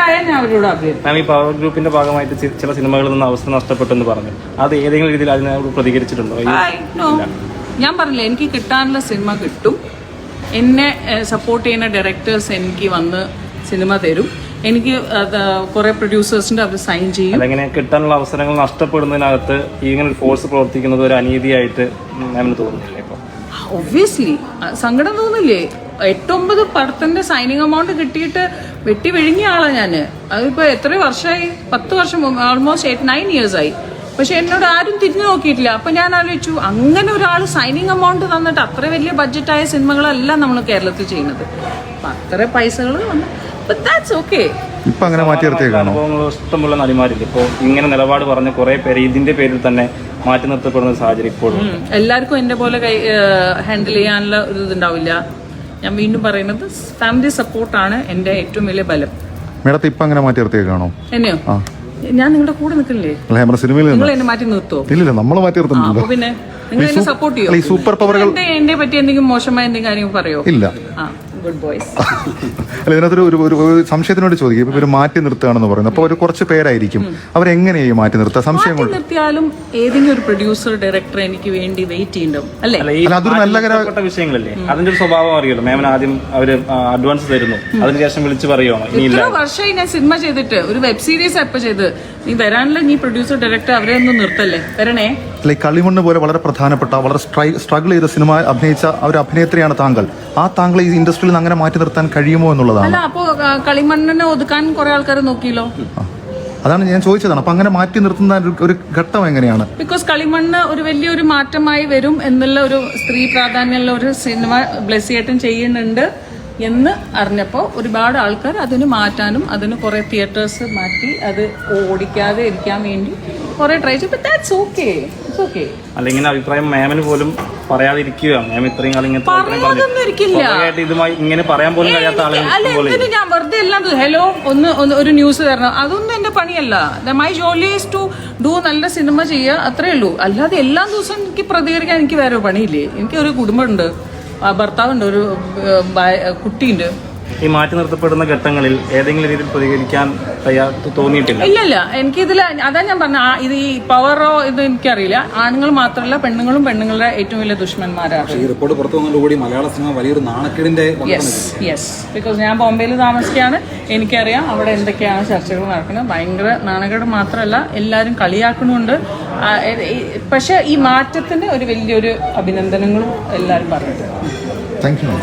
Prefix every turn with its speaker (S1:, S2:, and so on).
S1: ആയാൽ ഞാൻ അവരോട് അഭ്യർത്ഥിക്കും.
S2: മാം, ഈ പവർ ഗ്രൂപ്പിന്റെ ഭാഗമായിട്ട് ചില സിനിമകളിൽ നിന്ന് അവസരം നഷ്ടപ്പെട്ടെന്ന് പറഞ്ഞു. അത് ഏതെങ്കിലും രീതിയിൽ അതിനോട് പ്രതികരിച്ചിട്ടുണ്ടോ?
S1: ഞാൻ പറഞ്ഞില്ല, എനിക്ക് കിട്ടാനുള്ള സിനിമ കിട്ടും. എന്നെ സപ്പോർട്ട് ചെയ്യുന്ന ഡയറക്ടേഴ്സ് എനിക്ക് വന്ന് സിനിമ തരും. എനിക്ക് കുറെ പ്രൊഡ്യൂസേഴ്സിന്റെ അവർ സൈൻ ചെയ്യും.
S2: അതെങ്ങനെ കിട്ടാനുള്ള അവസരങ്ങൾ നഷ്ടപ്പെടുന്നതിനകത്ത് ഇങ്ങനെ ഒരു ഫോഴ്സ് പ്രവർത്തിക്കുന്നത് ഒരു അനീതിയായിട്ട് മാമിന് തോന്നുന്നില്ലേ? ഇപ്പോൾ
S1: ഒബ്വിയസ്ലി സങ്കടം തോന്നില്ലേ? 8-9 പടത്തിന്റെ സൈനിങ് എമൗണ്ട് കിട്ടിയിട്ട് വെട്ടി വിഴുങ്ങിയ ആളാണ് ഞാൻ. അതിപ്പോ എത്ര വർഷമായി? 10 വർഷം, ഓൾമോസ്റ്റ് 8-9 years ആയി. പക്ഷെ എന്നോട് ആരും തിരിഞ്ഞു നോക്കിയിട്ടില്ല. അപ്പൊ ഞാൻ ആലോചിച്ചു, അങ്ങനെ ഒരാൾ സൈനിങ് എമൗണ്ട് തന്നിട്ട് അത്ര വലിയ ബഡ്ജറ്റായ സിനിമകളല്ല നമ്മൾ കേരളത്തിൽ ചെയ്യുന്നത്. അപ്പൊ അത്ര പൈസകൾ
S3: ഇപ്പൊ അങ്ങനെ മാറ്റി
S2: അനുഭവങ്ങൾ ഇഷ്ടമുള്ള നടിമാരില്ല. ഇപ്പോൾ ഇങ്ങനെ നിലപാട് പറഞ്ഞ കുറെ പേര് ഇതിന്റെ പേരിൽ തന്നെ മാറ്റി നിർത്തപ്പെടുന്ന സാഹചര്യം ഇപ്പോഴും.
S1: എല്ലാവർക്കും എന്റെ പോലെ ഹാൻഡിൽ ചെയ്യാനുള്ള ഒരു ഇതുണ്ടാവില്ല. ഞാൻ വീണ്ടും പറയുന്നത്, ഫാമിലി സപ്പോർട്ടാണ് എന്റെ ഏറ്റവും വലിയ ബലം.
S3: മേഡത്തെ ഇപ്പൊ അങ്ങനെ മാറ്റി നിർത്തിയേക്കാണോ?
S1: എന്നെയോ? ഞാൻ നിങ്ങളുടെ കൂടെ നിൽക്കില്ലേ? നിങ്ങൾ എന്നെ മാറ്റി നിർത്തോ?
S3: ഇല്ല, നമ്മൾ മാറ്റി നിർത്തുന്നില്ല.
S1: പിന്നെ നിങ്ങൾ എന്നെ സപ്പോർട്ട് ചെയ്യോ?
S3: സൂപ്പർ പവറുകൾ
S1: എന്നെ പറ്റി എന്തെങ്കിലും മോശമായ എന്തെങ്കിലും കാര്യം പറയോ?
S3: ഇല്ല.
S1: Good boys.
S3: അല്ല, ഇതിനകത്തൊരു ഒരു സംശയത്തിനോട് ചോദിക്കും. ഇപ്പൊ ഇവര് മാറ്റി നിർത്തുകയാണെന്ന് പറയുന്നത്, അപ്പൊ ഒരു കുറച്ച് പേരായിരിക്കും. അവരെങ്ങനെയായി മാറ്റി നിർത്തുക? സംശയം കൊണ്ട്
S1: നിർത്തിയാലും ഏതെങ്കിലും ഒരു പ്രൊഡ്യൂസർ ഡയറക്ടർ എനിക്ക് വേണ്ടി വെയിറ്റ് ചെയ്യണ്ടാവും അല്ലേ?
S2: അതൊരു നല്ല വിഷയങ്ങളല്ലേ? അതിന്റെ ഒരു സ്വഭാവം അറിയല്ലോ. മാമിന് ആദ്യം അവര് അഡ്വാൻസ് തരുന്നു, അതിനുശേഷം വിളിച്ചു പറയുവാണോ?
S1: ഇത്ര വർഷമായി ഞാൻ സിനിമ ചെയ്തിട്ട്, ഒരു വെബ് സീരീസ് എപ്പോ ചെയ്ത്, നീ വരാനുള്ള നീ പ്രൊഡ്യൂസർ ഡയറക്ടർ അവരെ ഒന്നും നിർത്തല്ലേ, വരണേ.
S3: കളിമണ്ണ് പോലെ വളരെ പ്രധാനപ്പെട്ട, വളരെ സ്ട്രഗിൾ ചെയ്ത സിനിമ അഭിനയിച്ച ഒരു അഭിനേത്രിയാണ് താങ്കൾ. ആ താങ്കൾ ഈ ഇൻഡസ്ട്രിയിൽ നിന്ന് അങ്ങനെ മാറ്റി നിർത്താൻ കഴിയുമോ എന്നുള്ളതാണ്.
S1: അല്ല, അപ്പോ കളിമണ്ണിനെ ഒതുക്കാൻ കുറെ ആൾക്കാർ നോക്കിയല്ലോ.
S3: അതാണ് ഞാൻ ചോദിച്ചതാണ്. അപ്പൊ അങ്ങനെ മാറ്റി നിർത്തുന്ന ഒരു ഘട്ടം എങ്ങനെയാണ്?
S1: ബിക്കോസ് കളിമണ്ണ് ഒരു വലിയൊരു മാറ്റമായി വരും എന്നുള്ള ഒരു സ്ത്രീ പ്രാധാന്യമുള്ള ഒരു സിനിമ ബ്ലെസ്സിയേട്ടൻ ചെയ്യുന്നുണ്ട് എന്ന് അറിഞ്ഞപ്പോൾ ഒരുപാട് ആൾക്കാർ അതിന് മാറ്റാനും, അതിന് കുറെ തിയേറ്റേഴ്സ് മാറ്റി അത് ഓടിക്കാതെ ഇരിക്കാൻ വേണ്ടി കുറെ ട്രൈ ചെയ്തു. That's okay, it's okay.
S2: അല്ലെങ്കിൽ അഭിപ്രായം മാമിന് പോലും പറയാതിരിക്കുകയാണ്. മാം ഇത്രയും കാലം ഇതുമായി ഇങ്ങനെ പറയാൻ പോലും കഴിയാത്ത ആളുകൾ.
S1: ഞാൻ വെറുതെ എല്ലാം ഹലോ ഒരു ന്യൂസ് തരണം, അതൊന്നും എന്റെ പണിയല്ല. മൈ ജോലി ഈസ് ടു ഡു നല്ല സിനിമ ചെയ്യുക, അത്രേ ഉള്ളൂ. അല്ലാതെ എല്ലാ ദിവസവും എനിക്ക് പ്രതികരിക്കാൻ എനിക്ക് വേറെ പണിയില്ലേ? എനിക്ക് ഒരു കുടുംബമുണ്ട്, ഭർത്താവുണ്ട്, ഒരു കുട്ടിയുണ്ട്.
S2: ഈ മാറ്റി നിർത്തപ്പെടുന്ന ഘട്ടങ്ങളിൽ ഏതെങ്കിലും രീതിയിൽ പ്രതികരിക്കാൻ തോന്നിയിട്ടില്ല?
S1: ഇല്ല, എനിക്കിതിൽ അതാ ഞാൻ പറഞ്ഞ, ഇത് ഈ പവറോ ഇത് എനിക്കറിയില്ല. ആണുങ്ങൾ മാത്രമല്ല, പെണ്ണുങ്ങളും പെണ്ണുങ്ങളുടെ ഏറ്റവും വലിയ ദുഷ്മന്മാരാണ്.
S4: ഈ റിപ്പോർട്ട് പുറത്തു വന്നതോടുകൂടി മലയാള സിനിമ വലിയൊരു നാണക്കേടിന്റെ.
S1: യെസ്, ബിക്കോസ് ഞാൻ ബോംബെയിൽ താമസിക്കുകയാണ്, എനിക്കറിയാം അവിടെ എന്തൊക്കെയാണ് ചർച്ചകൾ നടക്കുന്നത്. ഭയങ്കര നാണക്കേട് മാത്രമല്ല, എല്ലാവരും കളിയാക്കണമുണ്ട്. പക്ഷെ ഈ മാറ്റത്തിന് ഒരു വലിയൊരു അഭിനന്ദനങ്ങളും എല്ലാവരും പറഞ്ഞിട്ടുണ്ട്.
S3: Thank you.